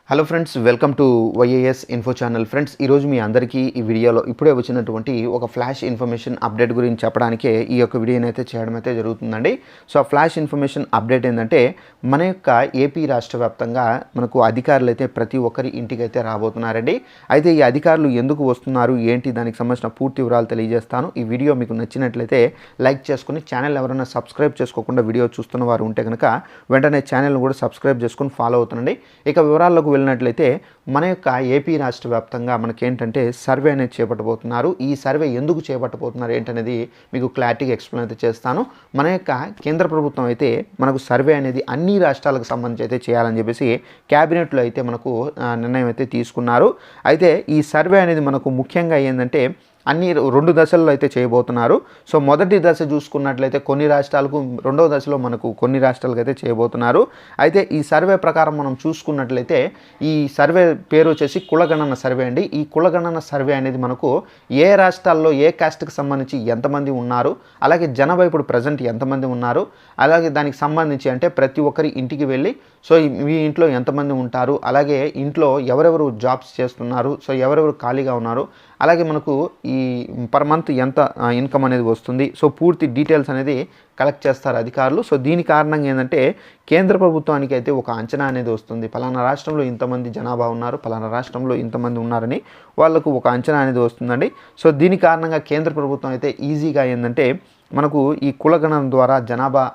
Hello friends, welcome to YAS info channel. Friends, ఈరోజు మీ అందరికీ ఈ వీడియోలో ఇప్పుడే వచ్చినటువంటి ఒక ఫ్లాష్ ఇన్ఫర్మేషన్ అప్డేట్ గురించి చెప్పడానికే ఈ యొక్క వీడియోని అయితే చేయడం అయితే జరుగుతుందండి. సో ఆ ఫ్లాష్ ఇన్ఫర్మేషన్ అప్డేట్ ఏంటంటే, మన యొక్క ఏపీ రాష్ట్ర వ్యాప్తంగా మనకు అధికారులు అయితే ప్రతి ఒక్కరి ఇంటికి అయితే రాబోతున్నారండి. అయితే ఈ అధికారులు ఎందుకు వస్తున్నారు, ఏంటి, దానికి సంబంధించిన పూర్తి వివరాలు తెలియజేస్తాను. ఈ వీడియో మీకు నచ్చినట్లయితే లైక్ చేసుకుని, ఛానల్ ఎవరైనా సబ్స్క్రైబ్ చేసుకోకుండా వీడియో చూస్తున్న వారు ఉంటే కనుక వెంటనే ఛానల్ని కూడా సబ్స్క్రైబ్ చేసుకుని ఫాలో అవుతుండండి. ఇక వివరాల్లోకి వెళ్ళినట్లయితే, మన యొక్క ఏపీ రాష్ట్ర వ్యాప్తంగా మనకేంటంటే సర్వే అనేది చేపట్టబోతున్నారు. ఈ సర్వే ఎందుకు చేపట్టబోతున్నారు ఏంటనేది మీకు క్లారిటీగా ఎక్స్ప్లెయిన్ అయితే చేస్తాను. మన యొక్క కేంద్ర ప్రభుత్వం అయితే మనకు సర్వే అనేది అన్ని రాష్ట్రాలకు సంబంధించి అయితే చేయాలని చెప్పేసి క్యాబినెట్లో అయితే మనకు నిర్ణయం అయితే తీసుకున్నారు. అయితే ఈ సర్వే అనేది మనకు ముఖ్యంగా ఏంటంటే అన్ని 2 దశల్లో అయితే చేయబోతున్నారు. సో మొదటి దశ చూసుకున్నట్లయితే కొన్ని రాష్ట్రాలకు, రెండవ దశలో మనకు కొన్ని రాష్ట్రాలకు అయితే చేయబోతున్నారు. అయితే ఈ సర్వే ప్రకారం మనం చూసుకున్నట్లయితే ఈ సర్వే పేరు వచ్చేసి కులగణన సర్వే అండి. ఈ కులగణన సర్వే అనేది మనకు ఏ రాష్ట్రాల్లో ఏ కాస్ట్కి సంబంధించి ఎంతమంది ఉన్నారు, అలాగే జనాభా ఇప్పుడు ప్రజెంట్ ఎంతమంది ఉన్నారు, అలాగే దానికి సంబంధించి అంటే ప్రతి ఒక్కరి ఇంటికి వెళ్ళి సో మీ ఇంట్లో ఎంతమంది ఉంటారు, అలాగే ఇంట్లో ఎవరెవరు జాబ్స్ చేస్తున్నారు, సో ఎవరెవరు ఖాళీగా ఉన్నారు, అలాగే మనకు ఈ పర్ మంత్ ఎంత ఇన్కమ్ అనేది వస్తుంది, సో పూర్తి డీటెయిల్స్ అనేది కలెక్ట్ చేస్తారు అధికారులు. సో దీని కారణంగా ఏంటంటే కేంద్ర ప్రభుత్వానికి అయితే ఒక అంచనా అనేది వస్తుంది. పలానా రాష్ట్రంలో ఇంతమంది జనాభా ఉన్నారు, పలానా రాష్ట్రంలో ఇంతమంది ఉన్నారని వాళ్ళకు ఒక అంచనా అనేది వస్తుందండి. సో దీని కారణంగా కేంద్ర ప్రభుత్వం అయితే ఈజీగా ఏంటంటే మనకు ఈ కులగణన ద్వారా జనాభా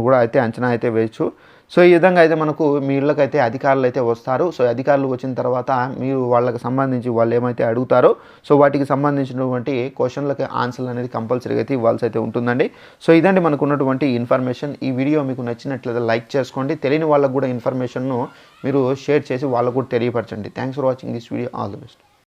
కూడా అయితే అంచనా అయితే వేయచ్చు. సో ఈ విధంగా అయితే మనకు మీ ఇళ్ళకైతే అధికారులు అయితే వస్తారు. సో అధికారులు వచ్చిన తర్వాత మీరు వాళ్ళకి సంబంధించి వాళ్ళు ఏమైతే అడుగుతారో సో వాటికి సంబంధించినటువంటి క్వశ్చన్లకి ఆన్సర్లు అనేది కంపల్సరీగా అయితే ఇవ్వాల్సి అయితే ఉంటుందండి. సో ఇదండి మనకు ఉన్నటువంటి ఇన్ఫర్మేషన్. ఈ వీడియో మీకు నచ్చినట్లయితే లైక్ చేసుకోండి. తెలియని వాళ్ళకు కూడా ఇన్ఫర్మేషన్ను మీరు షేర్ చేసి వాళ్ళకు కూడా తెలియపరచండి. Thanks for watching this video. All the best.